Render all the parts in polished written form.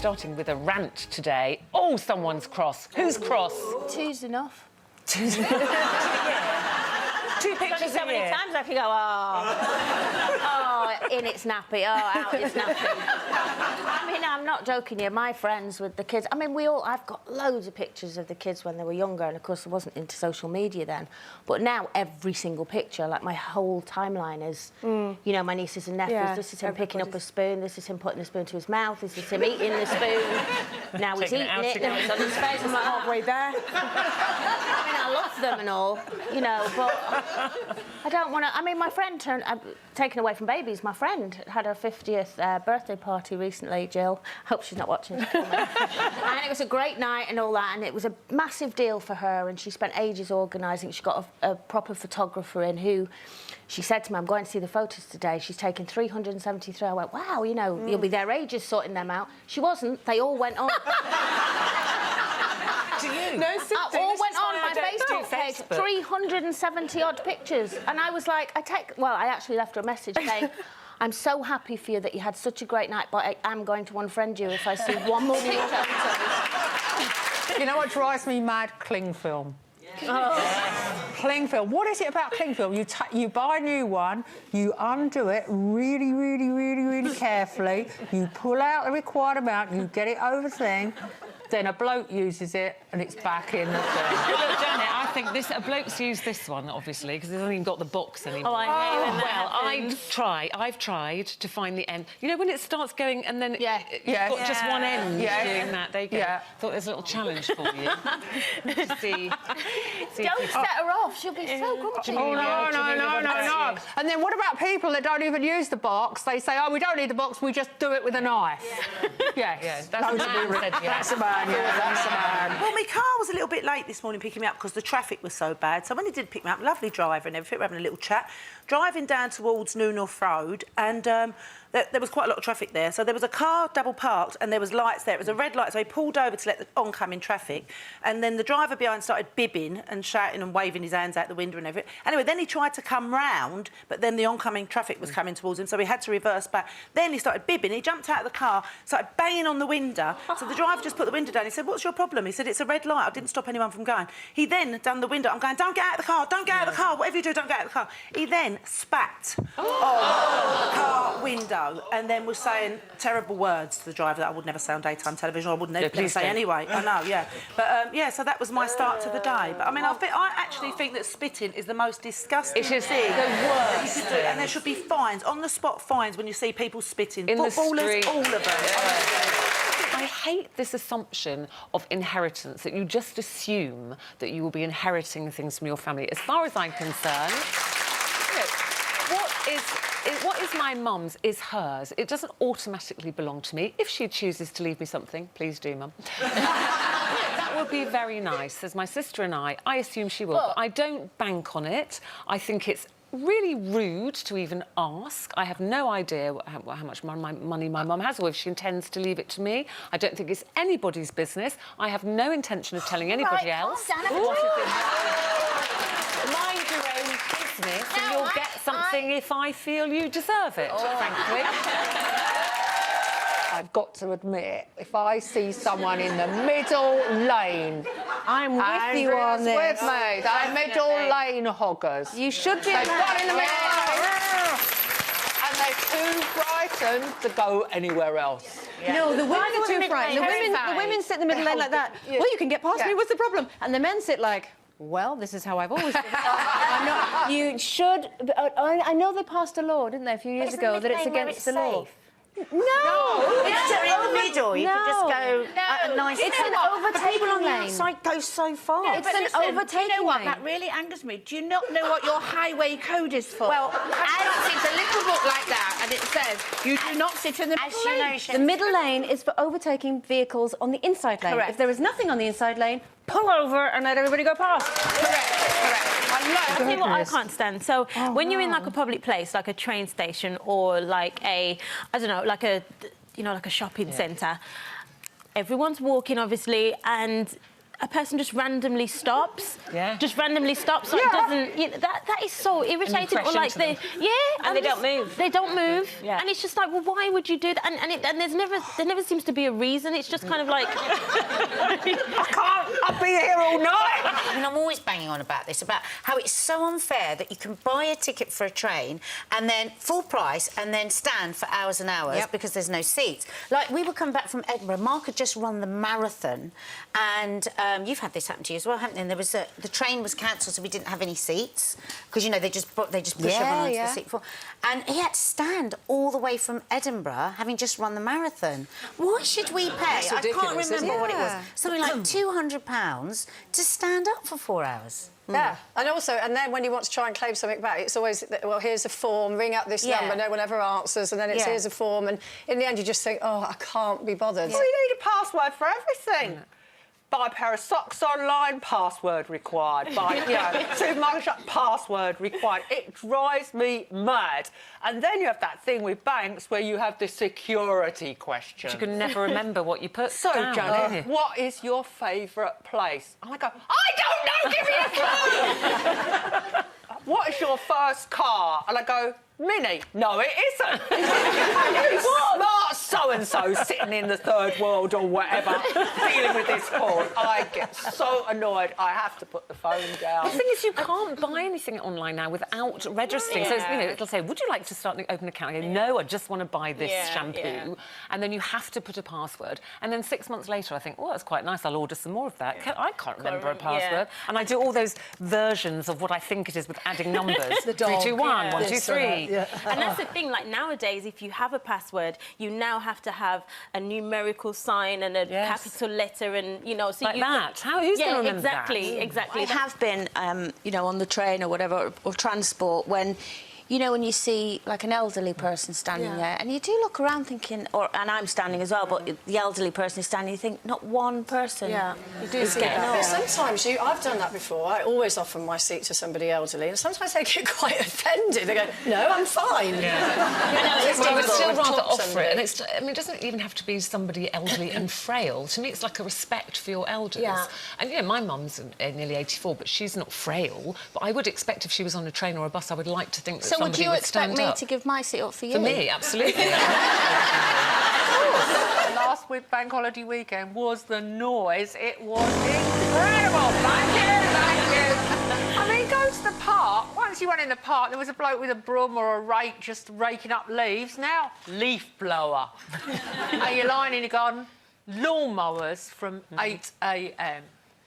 starting with a rant today. Oh, someone's cross. Who's cross? Two's enough. Two's enough. Two pictures So many times I can go, oh, in its nappy, oh, out its nappy. I mean, I'm not joking here. My friends with the kids, I mean, I've got loads of pictures of the kids when they were younger, and of course I wasn't into social media then. But now every single picture, like my whole timeline is, you know, my nieces and nephews. Yeah, this is him picking up a spoon. This is him putting the spoon to his mouth. This is him eating the spoon. Now he's eating it. Now it's on his face. I'm like halfway there. I mean, I love them and all, you know, but I don't want to. I mean, my friend taken away from babies. My friend had her 50th birthday party recently, Jill. Hope she's not watching. And it was a great night and all that, and it was a massive deal for her, and she spent ages organising. She got a proper photographer in who, she said to me, I'm going to see the photos today. She's taken 373. I went, wow, you know, you'll be there ages sorting them out. She wasn't. They all went on. Do you? No, all went on my Facebook page. 370 odd pictures, and I was like, I actually left her a message saying, I'm so happy for you that you had such a great night, but I am going to unfriend you if I see one more picture. You know what drives me mad? Cling film. Oh. Cling film. What is it about cling film? You buy a new one, you undo it really, really, really, really carefully, you pull out the required amount, you get it over the thing, then a bloke uses it and it's back in the thing. Look, Janet, I think blokes use this one, obviously, because they haven't even got the box anymore. Oh, I hate when that happens. I've tried to find the end. You know, when it starts going and then you've got just one end doing that. There you go. Yeah. Thought there's a little challenge for you. Don't set her off. She'll be so good. Oh, no. And then what about people that don't even use the box? They say, oh, we don't need the box, we just do it with a knife. Yes. That's a man. That's a man. Well, my car was a little bit late this morning picking me up because the traffic was so bad. So when he did pick me up, lovely driver and everything, we're having a little chat, driving down towards New North Road, and there was quite a lot of traffic there. So there was a car double parked and there was lights there. It was a red light, so he pulled over to let the oncoming traffic, and then the driver behind started bibbing and shouting and waving his hands out the window and everything. Anyway, then he tried to come round, but then the oncoming traffic was coming towards him, so he had to reverse back. Then he started bibbing. He jumped out of the car, started banging on the window. So the driver just put the window down. He said, what's your problem? He said, it's a red light. I didn't stop anyone from going. He then done the window. I'm going, don't get out of the car. Don't get out of the car. Whatever you do, don't get out of the car. He then spat on the car window and then was saying terrible words to the driver that I would never say on daytime television. I would never say anyway. I know, yeah. But, so that was my start to the day. But, I mean, I actually think that spitting is the most disgusting thing. The worst. And there should be fines, on-the-spot fines when you see people spitting. In Footballers, the street. all of them. I hate this assumption of inheritance, that you just assume that you will be inheriting things from your family. As far as I'm concerned, you know, what is my mum's is hers. It doesn't automatically belong to me. If she chooses to leave me something, please do, Mum. That would be very nice. As my sister and I assume she will, but I don't bank on it. I think it's really rude to even ask. I have no idea how much money my mum has, or if she intends to leave it to me. I don't think it's anybody's business. I have no intention of telling anybody else. Mind your own business, and you'll get something if I feel you deserve it, frankly. I've got to admit, if I see someone in the middle lane, I'm with you on this. With me, they're middle lane hoggers. You should be. They've got in the middle lane, and they're too frightened to go anywhere else. Yeah. No, the women are too frightened. The women sit in the middle lane like that. Yeah. Well, you can get past me. What's the problem? And the men sit like, well, this is how I've always been. You should. I know they passed a law, didn't they, a few years ago, that it's against the law. No! It's in the middle. You can just go at a nice... It's an overtaking lane. Outside goes so far. It's an overtaking You know what? lane. That really angers me. Do you not know what your highway code is for? Well, it's a little book like that, and it says you do not sit in the middle lane. The middle lane is for overtaking vehicles on the inside lane. Correct. If there is nothing on the inside lane, pull over and let everybody go past. Correct. I'll tell you what I can't stand. So when you're in like a public place, like a train station or like a, I don't know, like a, like a shopping centre, everyone's walking obviously, and a person just randomly stops. Yeah. Just randomly stops. Like doesn't. You know, that is so irritating. Or like they. Yeah. And they don't move. They don't move. Yeah. And it's just like, well, why would you do that? And there never seems to be a reason. It's just kind of like. I'll be here all night. I mean, I'm always banging on about this, about how it's so unfair that you can buy a ticket for a train and then full price and then stand for hours and hours because there's no seats. Like, we were coming back from Edinburgh. Mark had just run the marathon, and you've had this happen to you as well, haven't you? And there was the train was cancelled, so we didn't have any seats because, you know, they just push everyone onto the seat before. And he had to stand all the way from Edinburgh, having just run the marathon. Why should we pay? I can't remember what it was. Something like £200 to stand up for 4 hours. Yeah, and also, and then when you want to try and claim something back, it's always, well, here's a form, ring up this number, no one ever answers, and then it's here's a form, and in the end you just think, oh, I can't be bothered. Well, you need a password for everything. Buy a pair of socks online, password required. Buy, you know, supermarket shop, password required. It drives me mad. And then you have that thing with banks where you have the security question. You can never remember what you put So, down. Janet, what is your favourite place? And I go, I don't know, give me a clue! What is your first car? And I go, Mini. No, it isn't. It's smart so-and-so sitting in the third world or whatever, dealing with this call. I get so annoyed, I have to put the phone down. The thing is, you can't buy anything online now without registering. So, you know, it'll say, would you like to start an open account? I go, no, I just want to buy this shampoo. And then you have to put a password. And then 6 months later, I think, oh, that's quite nice, I'll order some more of that. I can't remember a password. And I do all those versions of what I think it is with adding numbers. 3, 2, 1, 1, 2, 3. And that's the thing, like, nowadays, if you have a password, you now have to have a numerical sign and a capital letter and, you know... So like that? Who's going to remember that? Exactly. I have been, you know, on the train or whatever, or transport, when... You know, when you see, like, an elderly person standing there, and you do look around thinking... and I'm standing as well, but the elderly person is standing, you think, not one person you do is getting up. Sometimes I've done that before. I always offer my seat to somebody elderly, and sometimes they get quite offended. They go, no, I'm fine. I would still rather offer it. And it's, I mean, it doesn't even have to be somebody elderly and frail. To me, it's like a respect for your elders. And, you know, my mum's nearly 84, but she's not frail. But I would expect if she was on a train or a bus, I would like to think that So would you expect me to give my seat up for you? For me, absolutely. Last week, Bank Holiday weekend, was the noise. It was incredible. Thank you. I mean, go to the park. Once you went in the park, there was a bloke with a broom or a rake just raking up leaves. Now, leaf blower. And you're lying in your garden, lawnmowers from 8 a.m.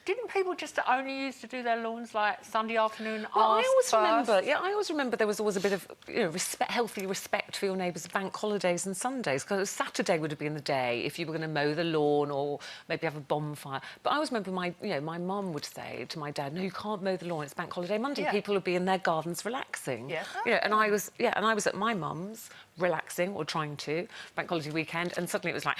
Didn't people just only used to do their lawns like Sunday afternoon? Well, I always remember there was always a bit of, you know, healthy respect for your neighbours' bank holidays and Sundays, because Saturday would have been the day if you were going to mow the lawn or maybe have a bonfire. But I always remember my mum would say to my dad, no, you can't mow the lawn, it's bank holiday Monday. People would be in their gardens relaxing. You know, and I was at my mum's relaxing or trying to bank holiday weekend, and suddenly it was like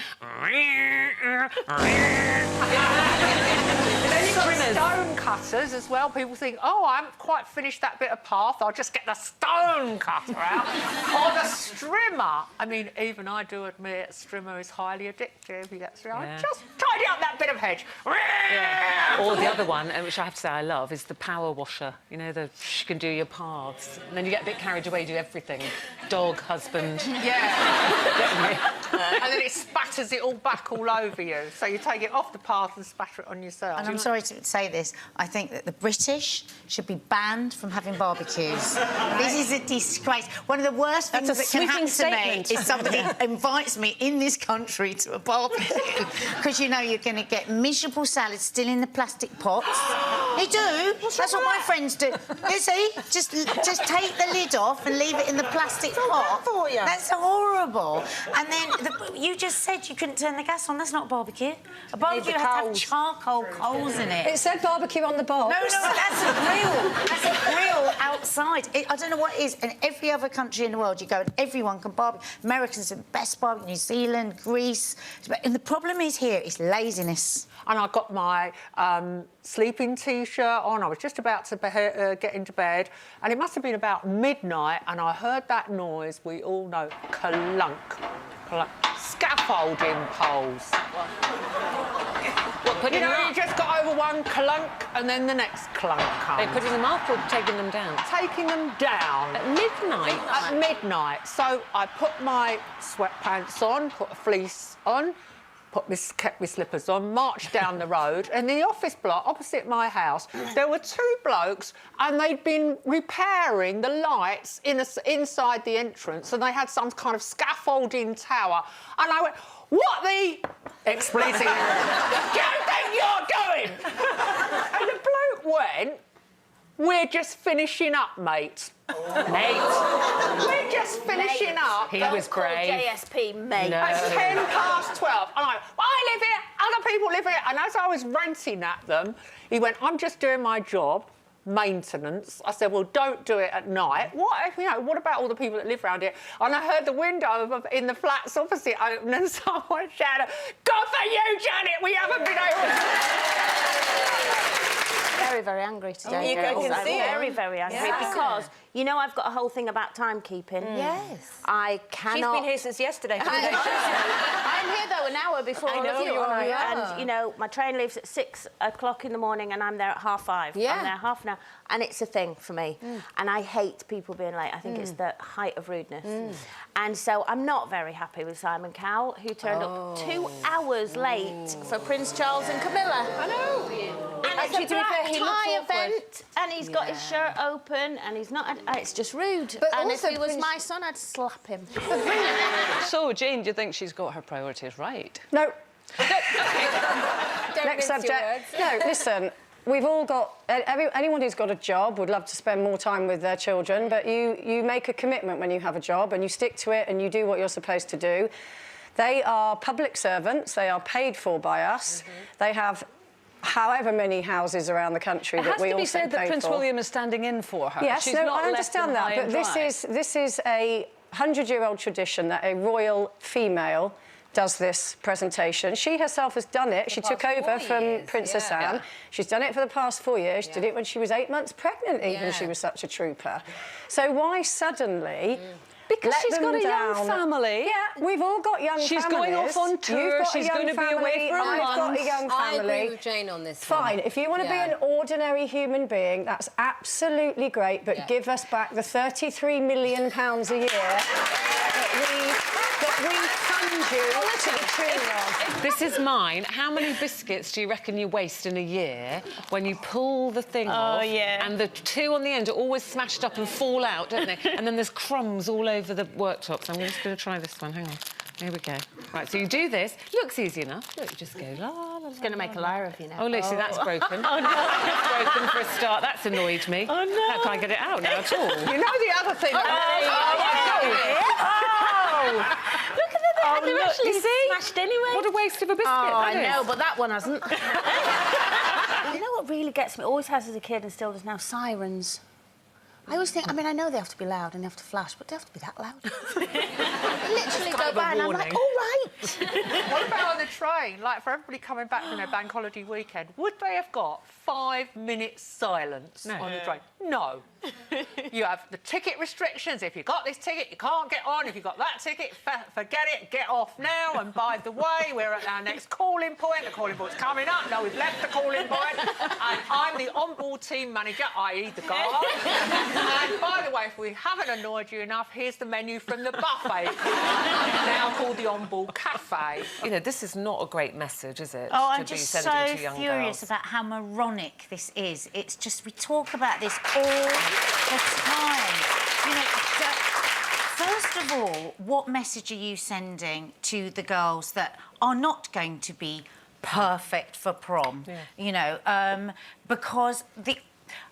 Then you've got stone cutters as well. People think, oh, I haven't quite finished that bit of path, I'll just get the stone cutter out. Or the strimmer. I mean, even I do admit strimmer is highly addictive. You get through. Just tidy up that bit of hedge. Or the other one, which I have to say I love, is the power washer. You know, you can do your paths. And then you get a bit carried away, do everything. Dog, husband. Yeah. And then it spatters it all back all over you. So you take it off the path and spatter it on yourself. And I'm sorry to say this, I think that the British should be banned from having barbecues. This is a disgrace. One of the worst things that can happen to me is somebody invites me in this country to a barbecue because, you know, you're going to get miserable salads still in the plastic pots. They do. That's what my friends do. You see, just take the lid off and leave it in the plastic pot. For you. That's horrible. And then you just said you couldn't turn the gas on. That's not a barbecue. A barbecue has to have charcoal coals in it. It said barbecue on the box. No, that's a grill. That's a grill outside. I don't know what it is. In every other country in the world, you go and everyone can barbecue. Americans are the best barbecue. New Zealand, Greece. And the problem is here is laziness. And I got my sleeping T-shirt on. I was just about to get into bed, and it must have been about midnight, and I heard that noise we all know, clunk, clunk. Scaffolding poles. What, putting them you up. just got over one clunk and then the next clunk comes. Are you putting them up or taking them down? Taking them down. At midnight? At midnight. So I put my sweatpants on, put a fleece on, kept my slippers on, marched down the road, and in the office block opposite my house, there were two blokes, and they'd been repairing the lights inside the entrance, and they had some kind of scaffolding tower, and I went, "What the?" Expletive. "Do you think you're going?" And the bloke went, "We're just finishing up, mate." Mate. We're just finishing up. He was brave. JSP, mate. No. At 10 past 12. And I went, "I live here, other people live here." And as I was ranting at them, he went, "I'm just doing my job, maintenance." I said, "Well, don't do it at night. What about all the people that live around here?" And I heard the window in the flats opposite open and someone shouted, "God for you, Janet, we haven't been able to..." Very, very angry today. You can I'm see it. very, very angry because, you know, I've got a whole thing about timekeeping. Yes. I cannot... She's been here since yesterday. I'm here, though, an hour before all of you. And, you know, my train leaves at 6 o'clock in the morning and I'm there at 5:30. Yeah. I'm there half an hour. And it's a thing for me. And I hate people being late. I think it's the height of rudeness. And so I'm not very happy with Simon Cowell, who turned up 2 hours late for Prince Charles and Camilla. I know. And Actually, it's to a be fair, black he looks tie awkward. event, and he's got his shirt open, and he's not... It's just rude. But and also if he was Prince- my son, I'd slap him. So, Jane, do you think she's got her priorities right? No. Don't Next mince your subject. words. No, listen. We've all got... anyone who's got a job would love to spend more time with their children, but you make a commitment when you have a job and you stick to it and you do what you're supposed to do. They are public servants. They are paid for by us. They have however many houses around the country that we It also has to be said that pay Prince for. William is standing in for her. Yes, She's no, not I left them understand that, high but and dry. this is a 100-year-old tradition that a royal female does this presentation. She herself has done it. She took over from Princess Anne. She's done it for the past 4 years. She did it when she was 8 months pregnant, even. She was such a trooper. So why suddenly... Because she's got a young down. family. Yeah, we've all got young families. She's going off on tour. You've got She's a young going to be away family. for a I've got month. a young I family. agree with Jane on this Fine, one. if you want to be an ordinary human being, that's absolutely great, but give us back the £33 million a year that we fund you to the tune of. This is mine. How many biscuits do you reckon you waste in a year when you pull the thing off? yeah. And the two on the end are always smashed up and fall out, don't they? And then there's crumbs all over the worktops. I'm just going to try this one. Hang on. Here we go. Right, so you do this. Looks easy enough. Look, you just go la, la, la. It's going to make a liar of you now. Oh, Lucy, that's broken. Oh, no. That's broken for a start. That's annoyed me. Oh, no. I can't get it out now at all. You know the other thing... Look at the thing. Oh, They're look, actually you see? smashed anyway. What a waste of a biscuit. Oh, that I is. know, but that one hasn't. You know what really gets me? Always has as a kid and still does now? Sirens. I always think, I mean, I know they have to be loud and they have to flash, but they have to be that loud. They literally go by and I'm like, all right. What about on the train? Like, for everybody coming back from their bank holiday weekend, would they have got 5 minutes silence on the train? No. You have the ticket restrictions. If you've got this ticket, you can't get on. If you've got that ticket, forget it, get off now. And by the way, we're at our next calling point. The calling point's coming up. No, we've left the calling point. And I'm the onboard team manager, i.e. the guard. And by the way, if we haven't annoyed you enough, here's the menu from the buffet, now called the onboard cafe. You know, this is not a great message, is it? Oh, I'm to be just sending so to young furious girls? about how moronic this is. It's just, we talk about this all the time. You know, first of all, what message are you sending to the girls that are not going to be perfect for prom? Yeah. You know, because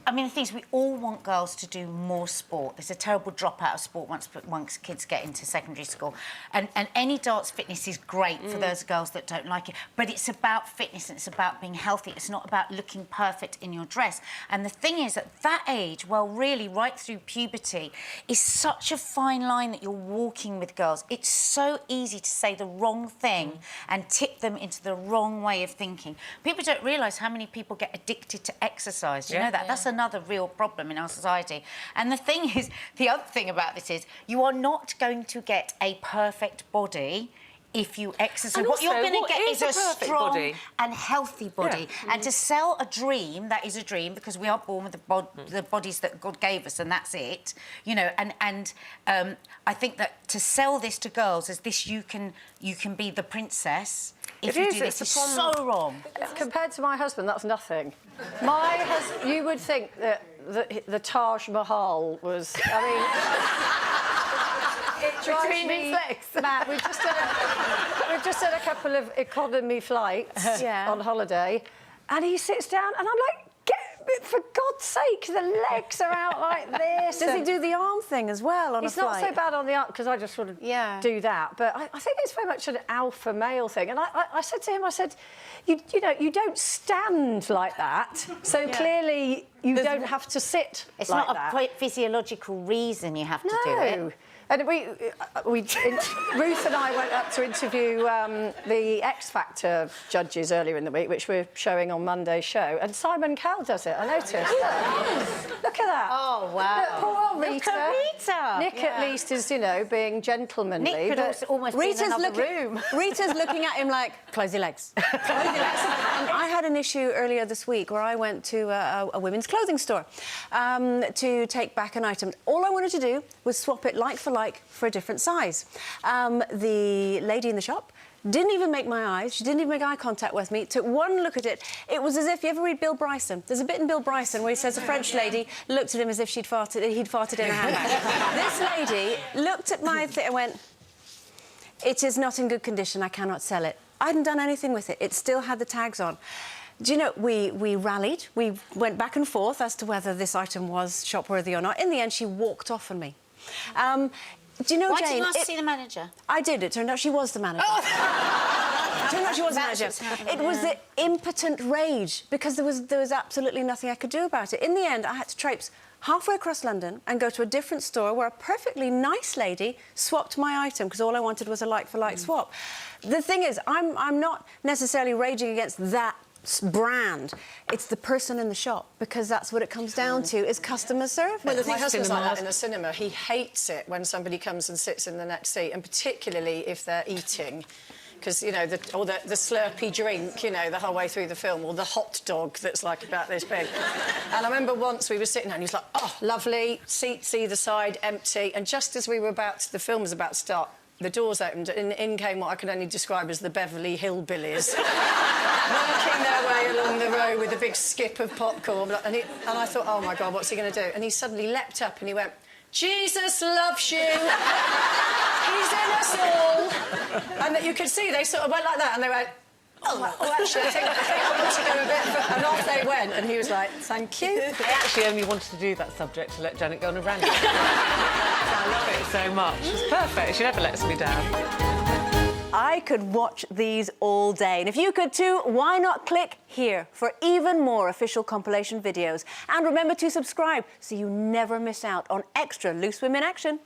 I mean, the thing is, we all want girls to do more sport. There's a terrible dropout of sport once kids get into secondary school. And any dance fitness is great for those girls that don't like it. But it's about fitness and it's about being healthy. It's not about looking perfect in your dress. And the thing is, at that age, well, really, right through puberty, is such a fine line that you're walking with girls. It's so easy to say the wrong thing and tip them into the wrong way of thinking. People don't realise how many people get addicted to exercise. You know that? That's another real problem in our society. And the thing is, the other thing about this is, you are not going to get a perfect body if you exercise. And What you're also, going to what get is is a a perfect strong body? and healthy body. Yeah. And to sell a dream, that is a dream, because we are born with the bodies that God gave us, and that's it. You know, and I think that to sell this to girls as this, you can be the princess. If you do this, it's so wrong. Compared to my husband, that's nothing. My husband, you would think that the Taj Mahal was, I mean... It drives me mad. We've just done a couple of economy flights on holiday, and he sits down, and I'm like, for God's sake, the legs are out like this. Does he do the arm thing as well on a flight? He's not so bad on the arm, because I just sort of do that. But I think it's very much an alpha male thing. And I said to him, I said, you know, you don't stand like that, so clearly you don't have to sit It's like not that. a physiological reason you have to do it. And Ruth and I went up to interview the X Factor judges earlier in the week, which we're showing on Monday's show, and Simon Cowell does it, I noticed. Look at that. Oh, wow. Look, poor old Rita. Look at Rita. Nick, at least, is, you know, being gentlemanly. Nick could almost be in another room. Rita's looking at him like, close your legs. Close your legs. And I had an issue earlier this week where I went to a women's clothing store to take back an item. All I wanted to do was swap it like for a different size. The lady in the shop didn't even make my eyes. She didn't even make eye contact with me. Took one look at it. It was as if you ever read Bill Bryson. There's a bit in Bill Bryson where he says a French lady looked at him as if he'd farted in a handbag. This lady looked at my thing and went, "It is not in good condition. I cannot sell it." I hadn't done anything with it. It still had the tags on. Do you know, we rallied. We went back and forth as to whether this item was shop-worthy or not. In the end, she walked off on me. Do you know, Why Jane... didn't you ask to see the manager? I did. It turned out she was the manager. It turned out she was the manager. It was the impotent rage, because there was absolutely nothing I could do about it. In the end, I had to traipse halfway across London and go to a different store where a perfectly nice lady swapped my item, because all I wanted was a like-for-like swap. The thing is, I'm not necessarily raging against that brand. It's the person in the shop, because that's what it comes down to, is customer service. Well, my husband's like that in the cinema. He hates it when somebody comes and sits in the next seat, and particularly if they're eating. Because, you know, the slurpy drink, you know, the whole way through the film, or the hot dog that's, like, about this big. And I remember once we were sitting there and he was like, "Oh, lovely, seats either side, empty." And just as we were the film was about to start, the doors opened, and in came what I could only describe as the Beverly Hillbillies, working their way along the row with a big skip of popcorn. And I thought, oh, my God, what's he going to do? And he suddenly leapt up and he went, "Jesus loves you. He's in us all." And you could see they sort of went like that, and they went, oh, actually, I think I want to go a bit further. And off they went, and he was like, "Thank you." I actually only wanted to do that subject to let Janet go on a rant. I love it so much. It's perfect. She never lets me down. I could watch these all day. And if you could too, why not click here for even more official compilation videos? And remember to subscribe so you never miss out on extra Loose Women action.